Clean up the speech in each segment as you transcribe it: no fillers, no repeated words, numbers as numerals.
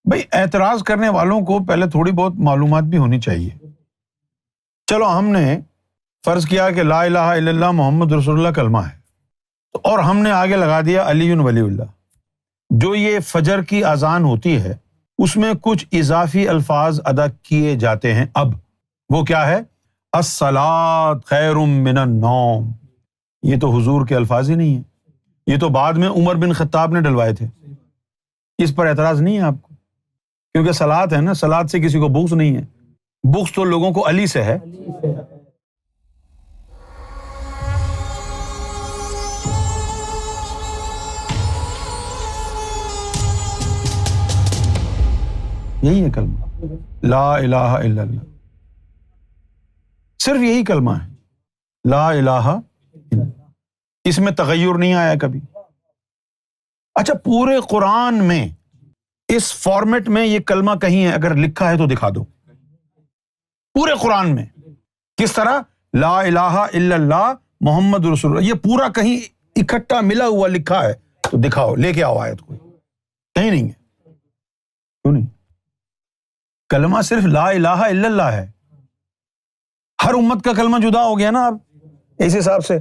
بھائی اعتراض کرنے والوں کو پہلے تھوڑی بہت معلومات بھی ہونی چاہیے. چلو ہم نے فرض کیا کہ لا الہ الا اللہ محمد رسول اللہ کلمہ ہے، اور ہم نے آگے لگا دیا علی ولی اللہ. جو یہ فجر کی اذان ہوتی ہے اس میں کچھ اضافی الفاظ ادا کیے جاتے ہیں. اب وہ کیا ہے؟ الصلاۃ خیر من النوم. یہ تو حضور کے الفاظ ہی نہیں ہیں، یہ تو بعد میں عمر بن خطاب نے ڈلوائے تھے. اس پر اعتراض نہیں ہے آپ کو؟ کیونکہ صلاۃ ہے نا، صلاۃ سے کسی کو بغض نہیں ہے. بغض تو لوگوں کو علی سے ہے. یہی ہے کلمہ لا الہ الا اللہ، صرف یہی کلمہ ہے لا الہ الا اللہ. اس میں تغیر نہیں آیا کبھی. اچھا پورے قرآن میں اس فارمیٹ میں یہ کلمہ کہیں ہے اگر لکھا ہے تو دکھا دو. پورے قرآن میں کس طرح لا الہ الا اللہ محمد رسول اللہ، یہ پورا کہیں اکٹھا ملا ہوا لکھا ہے تو دکھاؤ، لے کے آؤ آیت کو. کہیں نہیں ہے. کیوں نہیں؟ کلمہ صرف لا الہ الا اللہ ہے. ہر امت کا کلمہ جدا ہو گیا نا اب اس حساب سے.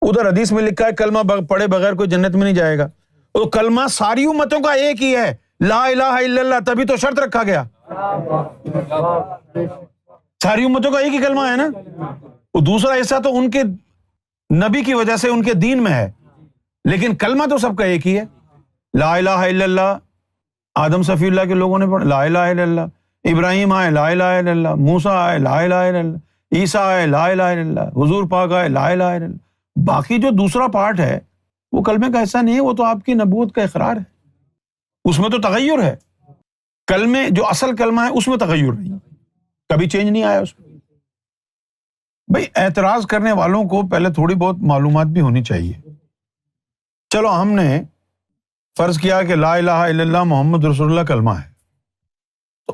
ادھر حدیث میں لکھا ہے کلمہ پڑھے بغیر کوئی جنت میں نہیں جائے گا. تو کلمہ ساری امتوں کا ایک ہی ہے لا الہ الا اللہ، تبھی تو شرط رکھا گیا. ساری امتوں کا ایک ہی کلمہ ہے نا. وہ دوسرا حصہ تو ان کے نبی کی وجہ سے ان کے دین میں ہے، لیکن کلمہ تو سب کا ایک ہی ہے لا الہ الا اللہ. آدم صفی اللہ کے لوگوں نے پڑھا لا الہ الا اللہ، ابراہیم آئے لا الہ الا اللہ، موسیٰ آئے لا الہ الا اللہ، عیسیٰ آئے لا الہ الا اللہ، حضور پاک آئے لا الہ الا اللہ. باقی جو دوسرا پارٹ ہے وہ کلمے کا حصہ نہیں ہے، وہ تو آپ کی نبوت کا اقرار ہے. اس میں تو تغیر ہے. کلمے جو اصل کلمہ ہے اس میں تغیر نہیں، کبھی چینج نہیں آیا اس میں. بھائی اعتراض کرنے والوں کو پہلے تھوڑی بہت معلومات بھی ہونی چاہیے. چلو ہم نے فرض کیا کہ لا الہ الا اللہ محمد رسول اللہ کلمہ ہے،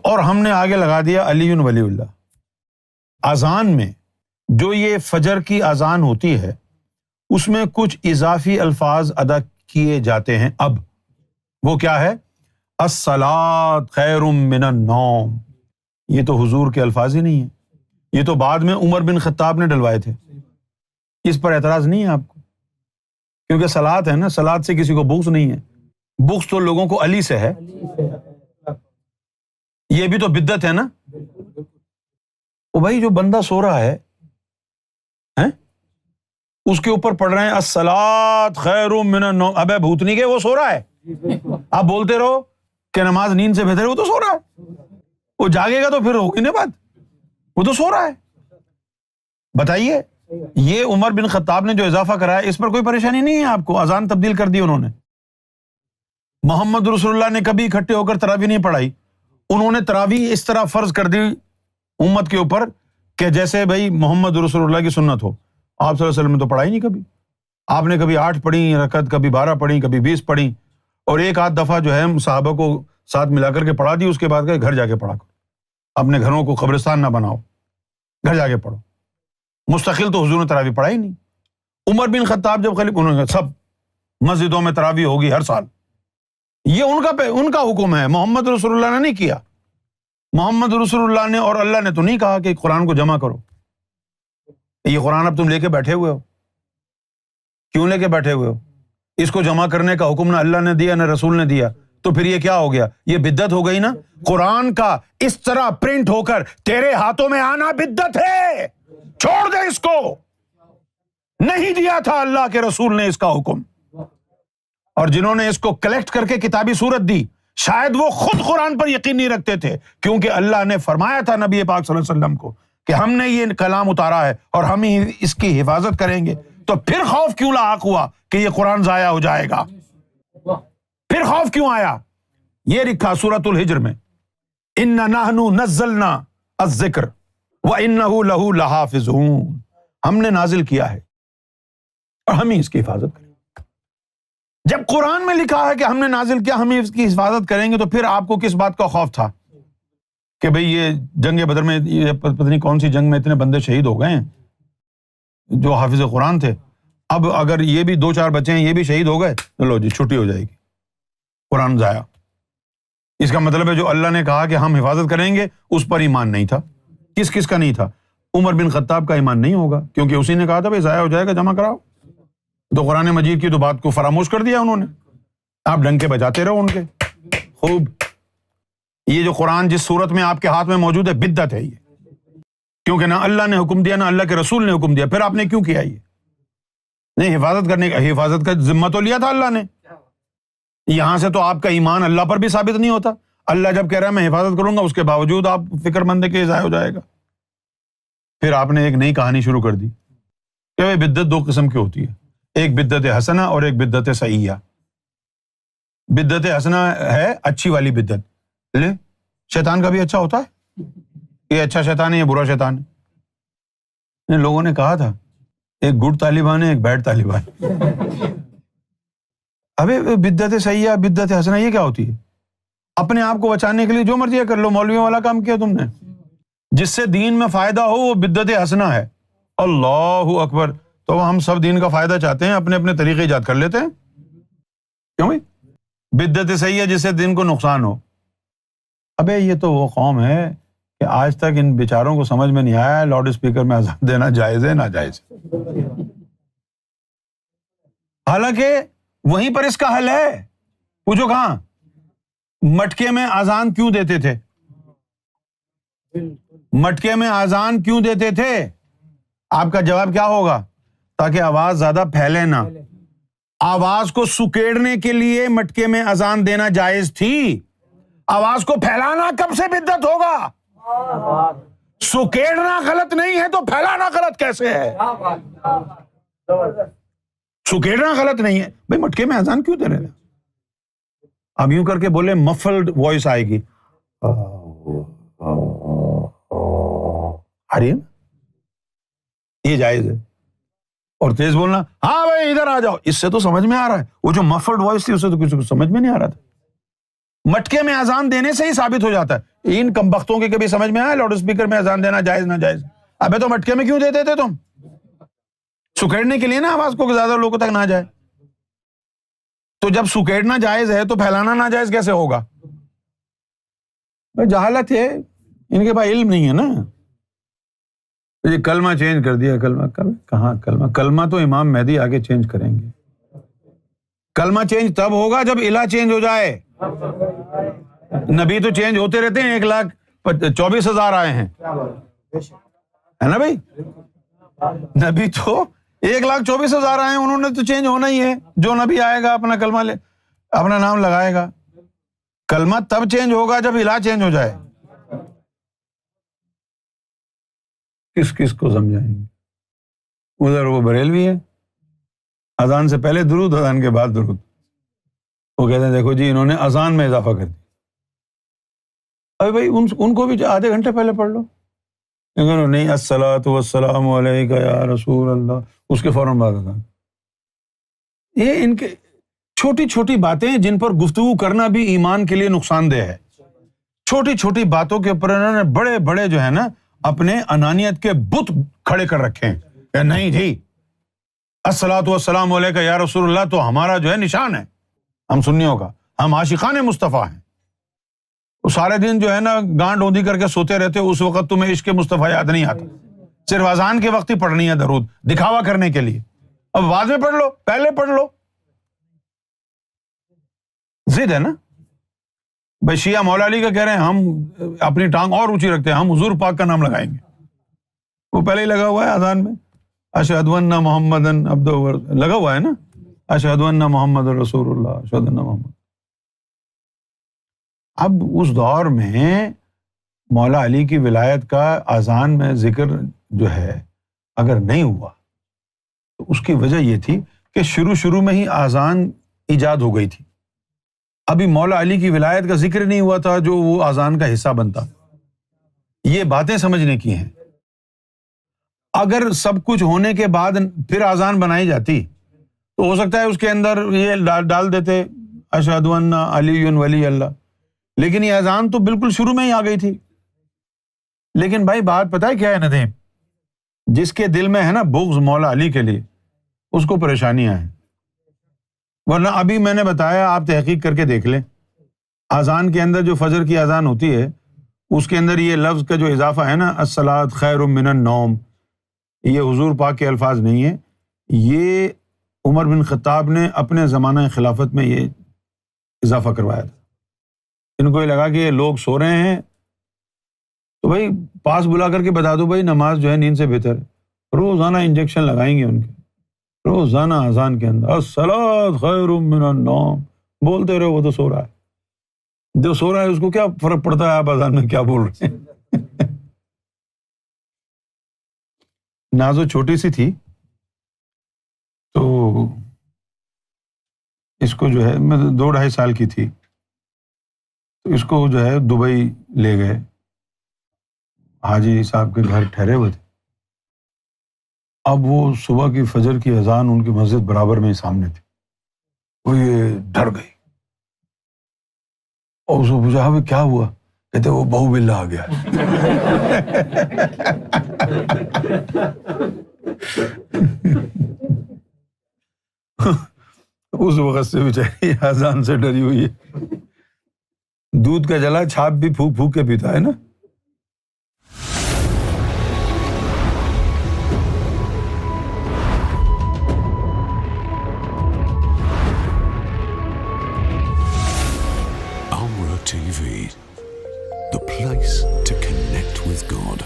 اور ہم نے آگے لگا دیا علی ولی اللہ. اذان میں جو یہ فجر کی اذان ہوتی ہے اس میں کچھ اضافی الفاظ ادا کیے جاتے ہیں. اب وہ کیا ہے؟ الصلاۃ خیر من النوم. یہ تو حضور کے الفاظ ہی نہیں ہیں، یہ تو بعد میں عمر بن خطاب نے ڈلوائے تھے. اس پر اعتراض نہیں ہے آپ کو؟ کیونکہ صلاۃ ہے نا، صلاۃ سے کسی کو بغض نہیں ہے. بغض تو لوگوں کو علی سے ہے. یہ بھی تو بدعت ہے نا. وہ بھائی جو بندہ سو رہا ہے اس کے اوپر پڑھ رہے ہیں الصلاۃ خیر من النوم. ابے بھوتنی کے وہ سو رہا ہے، آپ بولتے رہو کہ نماز نیند سے بہتر ہے، وہ تو سو رہا ہے. وہ جاگے گا تو پھر ہوگی نا بات. وہ تو سو رہا ہے. بتائیے یہ عمر بن خطاب نے جو اضافہ کرایا اس پر کوئی پریشانی نہیں ہے آپ کو؟ اذان تبدیل کر دی انہوں نے. محمد رسول اللہ نے کبھی اکٹھے ہو کر تراویح نہیں پڑھائی. انہوں نے تراویح اس طرح فرض کر دی امت کے اوپر کہ جیسے بھائی محمد رسول اللہ کی سنت ہو. آپ صلی اللہ علیہ وسلم نے تو پڑھائی نہیں کبھی. آپ نے کبھی 8 پڑھی رکعت، کبھی 12 پڑھی، کبھی 20 پڑھی، اور ایک آدھ دفعہ جو ہے صحابہ کو ساتھ ملا کر کے پڑھا دی. اس کے بعد کہ گھر جا کے پڑھا کرو، اپنے گھروں کو قبرستان نہ بناؤ، گھر جا کے پڑھو. مستقل تو حضور نے تراویح پڑھائی نہیں. عمر بن خطاب جب خلیفہ، انہوں نے سب مسجدوں میں تراویح ہوگی ہر سال. یہ ان کا حکم ہے، محمد رسول اللہ نے نہیں کیا. محمد رسول اللہ نے اور اللہ نے تو نہیں کہا کہ قرآن کو جمع کرو. یہ قرآن اب تم لے کے بیٹھے ہوئے ہو. کیوں لے کے بیٹھے ہوئے ہو؟ اس کو جمع کرنے کا حکم نہ اللہ نے دیا نہ رسول نے دیا. تو پھر یہ کیا ہو گیا؟ یہ بدعت ہو گئی نا. قرآن کا اس طرح پرنٹ ہو کر تیرے ہاتھوں میں آنا بدعت ہے. چھوڑ دے اس کو. نہیں دیا تھا اللہ کے رسول نے اس کا حکم. اور جنہوں نے اس کو کلیکٹ کر کے کتابی صورت دی شاید وہ خود قرآن پر یقین نہیں رکھتے تھے، کیونکہ اللہ نے فرمایا تھا نبی پاک صلی اللہ علیہ وسلم کو کہ ہم نے یہ کلام اتارا ہے اور ہم ہی اس کی حفاظت کریں گے. تو پھر خوف کیوں لاحق ہوا کہ یہ قرآن ضائع ہو جائے گا؟ پھر خوف کیوں آیا؟ یہ لکھا سورۃ الحجر میں اِنَّا نَحْنُ نَزَّلْنَا الذِّکْرَ وَإِنَّهُ لَهُ لَحَافِظُونَ. ہم نے نازل کیا ہے اور ہم ہی اس کی حفاظت کریں گے. جب قرآن میں لکھا ہے کہ ہم نے نازل کیا، ہم اس کی حفاظت کریں گے، تو پھر آپ کو کس بات کا خوف تھا کہ بھئی یہ جنگ بدر میں یہ پتہ نہیں کون سی جنگ میں اتنے بندے شہید ہو گئے ہیں جو حافظ قرآن تھے، اب اگر یہ بھی 2-4 بچے ہیں یہ بھی شہید ہو گئے تو لو جی چھٹی ہو جائے گی، قرآن ضائع. اس کا مطلب ہے جو اللہ نے کہا کہ ہم حفاظت کریں گے اس پر ایمان نہیں تھا. کس کا نہیں تھا؟ عمر بن خطاب کا ایمان نہیں ہوگا، کیونکہ اسی نے کہا تھا بھائی ضائع ہو جائے گا، جمع کراؤ. تو قرآن مجید کی تو بات کو فراموش کر دیا انہوں نے. آپ ڈنکے بجاتے رہو ان کے. خوب. یہ جو قرآن جس صورت میں آپ کے ہاتھ میں موجود ہے بدعت ہے یہ، کیونکہ نہ اللہ نے حکم دیا نہ اللہ کے رسول نے حکم دیا. پھر آپ نے کیوں کیا یہ؟ نہیں، حفاظت کرنے کا، حفاظت کا ذمہ تو لیا تھا اللہ نے. یہاں سے تو آپ کا ایمان اللہ پر بھی ثابت نہیں ہوتا. اللہ جب کہہ رہا ہے میں حفاظت کروں گا، اس کے باوجود آپ فکر مند ہے کہ ضائع ہو جائے گا. پھر آپ نے ایک نئی کہانی شروع کر دی کہ بھائی بدعت دو قسم کی ہوتی ہے، ایک بدعت حسنہ اور ایک بدعت سیئہ. بدعت حسنہ ہے اچھی والی بدعت. لے، شیطان کا بھی اچھا ہوتا ہے، یہ اچھا شیطان ہے یہ برا شیطان ہے. ان لوگوں نے کہا تھا ایک گڈ طالبان ہے ایک بیڈ طالبان. ابے بدعت سیئہ بدعت حسنہ یہ کیا ہوتی ہے؟ اپنے آپ کو بچانے کے لیے جو مرضی کر لو، مولویوں والا کام کیا تم نے. جس سے دین میں فائدہ ہو وہ بدعت حسنہ ہے. اللہ اکبر. تو ہم سب دین کا فائدہ چاہتے ہیں، اپنے اپنے طریقے ایجاد کر لیتے ہیں. کیوں بھائی؟ بدعت صحیح ہے جس سے دین کو نقصان ہو. ابے یہ تو وہ قوم ہے کہ آج تک ان بیچاروں کو سمجھ میں نہیں آیا لاؤڈ اسپیکر میں اذان دینا جائز ہے ناجائز ہے. حالانکہ وہیں پر اس کا حل ہے. پوچھو کہاں؟ مٹکے میں اذان کیوں دیتے تھے؟ مٹکے میں اذان کیوں دیتے تھے؟ آپ کا جواب کیا ہوگا؟ تاکہ آواز زیادہ پھیلے نہ. آواز کو سکیڑنے کے لیے مٹکے میں اذان دینا جائز تھی. آواز کو پھیلانا کب سے بدعت ہوگا؟ سکیڑنا غلط نہیں ہے تو پھیلانا غلط کیسے ہے؟ سکیڑنا غلط نہیں ہے بھائی، مٹکے میں اذان کیوں دے رہے ہیں؟ اب یوں کر کے بولے مفلڈ وائس آئے گی، آ رہی ہے نا، یہ جائز ہے. اور تیز بولنا ہاں بھائی ادھر آ جاؤ، اس سے تو سمجھ میں آ رہا ہے. وہ جو مفلڈ وائس تھی اس سے تو کسی کو سمجھ میں نہیں آ رہا تھا. مٹکے میں اذان دینے سے ہی ثابت ہو جاتا ہے. ان کمبختوں کے کبھی سمجھ میں آیا لاؤڈ اسپیکر میں اذان دینا جائز نہ جائز؟ ابے تو مٹکے میں کیوں دیتے تھے تم؟ سکیڑنے کے لیے نا، آواز کو زیادہ لوگوں تک نہ جائے. تو جب سکیڑنا جائز ہے تو پھیلانا ناجائز کیسے ہوگا؟ جہالت ہے ان کے پاس، علم نہیں ہے نا. یہ کلمہ چینج کر دیا. کہاں کلمہ تو امام مہدی آگے چینج کریں گے. کلمہ چینج تب ہوگا جب الہ چینج ہو جائے. نبی تو چینج ہوتے رہتے ہیں، 1,24,000 آئے ہیں، ہے نا بھائی؟ نبی تو 1,24,000 آئے ہیں، انہوں نے تو چینج ہونا ہی ہے. جو نبی آئے گا اپنا کلمہ لے، اپنا نام لگائے گا. کلمہ تب چینج ہوگا جب الہ چینج ہو جائے. کس کو سمجھائیں گے؟ ادھر وہ بریلوی ہے، اذان سے پہلے درود، اذان کے بعد درود. وہ کہتے ہیں دیکھو جی انہوں نے اذان میں اضافہ کر دیا. ابھی بھائی ان کو بھی آدھے گھنٹے پہلے پڑھ لو. نہیں، الصلاۃ والسلام علیک یا رسول اللہ، اس کے فوراً بعد اذان. یہ ان کے چھوٹی چھوٹی باتیں جن پر گفتگو کرنا بھی ایمان کے لیے نقصان دہ ہے. چھوٹی چھوٹی باتوں کے اوپر انہوں نے بڑے بڑے جو ہے نا اپنے انانیت کے بت کھڑے کر رکھے ہیں کہ نہیں جی الصلاۃ والسلام علیک یا رسول اللہ تو ہمارا جو ہے نشان ہے، ہم سنیوں کا، ہم عاشقان مصطفیٰ ہیں. وہ سارے دن جو ہے نا گانٹ اوندھی کر کے سوتے رہتے، اس وقت تمہیں عشق مصطفیٰ یاد نہیں آتا. صرف اذان کے وقت ہی پڑھنی ہے درود، دکھاوا کرنے کے لیے. اب بعد میں پڑھ لو، پہلے پڑھ لو. ضد ہے نا بھائی. شیعہ مولا علی کا کہہ رہے ہیں ہم اپنی ٹانگ اور اونچی رکھتے ہیں، ہم حضور پاک کا نام لگائیں گے. وہ پہلے ہی لگا ہوا ہے اذان میں، اشہد ان محمدً عبدہ، لگا ہوا ہے نا، اشہد ان محمد رسول اللہ، اشہد ان محمد. اب اس دور میں مولا علی کی ولایت کا اذان میں ذکر جو ہے اگر نہیں ہوا تو اس کی وجہ یہ تھی کہ شروع میں ہی اذان ایجاد ہو گئی تھی. ابھی مولا علی کی ولایت کا ذکر نہیں ہوا تھا جو وہ اذان کا حصہ بنتا. یہ باتیں سمجھنے کی ہیں. اگر سب کچھ ہونے کے بعد پھر اذان بنائی جاتی تو ہو سکتا ہے اس کے اندر یہ ڈال دیتے اشہد ان علی ولی اللہ، لیکن یہ اذان تو بالکل شروع میں ہی آ گئی تھی. لیکن بھائی بات پتہ ہے کیا ہے ندیم؟ جس کے دل میں ہے نا بغض مولا علی کے لیے، اس کو پریشانیاں ہیں. ورنہ ابھی میں نے بتایا، آپ تحقیق کر کے دیکھ لیں، اذان کے اندر جو فجر کی اذان ہوتی ہے اس کے اندر یہ لفظ کا جو اضافہ ہے نا الصلاۃ خیر من النوم، یہ حضور پاک کے الفاظ نہیں ہیں، یہ عمر بن خطاب نے اپنے زمانہ خلافت میں یہ اضافہ کروایا تھا۔ ان کو یہ لگا کہ یہ لوگ سو رہے ہیں تو بھائی پاس بلا کر کے بتا دو بھائی نماز جو ہے نیند سے بہتر ہے، روزانہ انجیکشن لگائیں گے ان کے، روزانہ اذان کے اندر الصلاۃ خیر من النوم بولتے رہو، وہ تو سو رہا ہے، جو سو رہا ہے اس کو کیا فرق پڑتا ہے آپ اذان میں کیا بول رہے ہیں۔ نازو چھوٹی سی تھی تو اس کو جو ہے میں 2-2.5 سال کی تھی، تو اس کو جو ہے دبئی لے گئے، حاجی صاحب کے گھر ٹھہرے ہوئے تھے۔ اب وہ صبح کی فجر کی اذان ان کی مسجد برابر میں ہی سامنے تھی، وہ یہ ڈر گئی اور اس کو پوچھا ہمیں کیا ہوا؟ کہتے وہ بہو بلہ آ گیا۔ اس وقت سے بیچاری اذان سے ڈری ہوئی ہے، دودھ کا جلا چھاپ بھی پھونک پھونک کے پیتا ہے نا۔ Amra TV, the place to connect with God.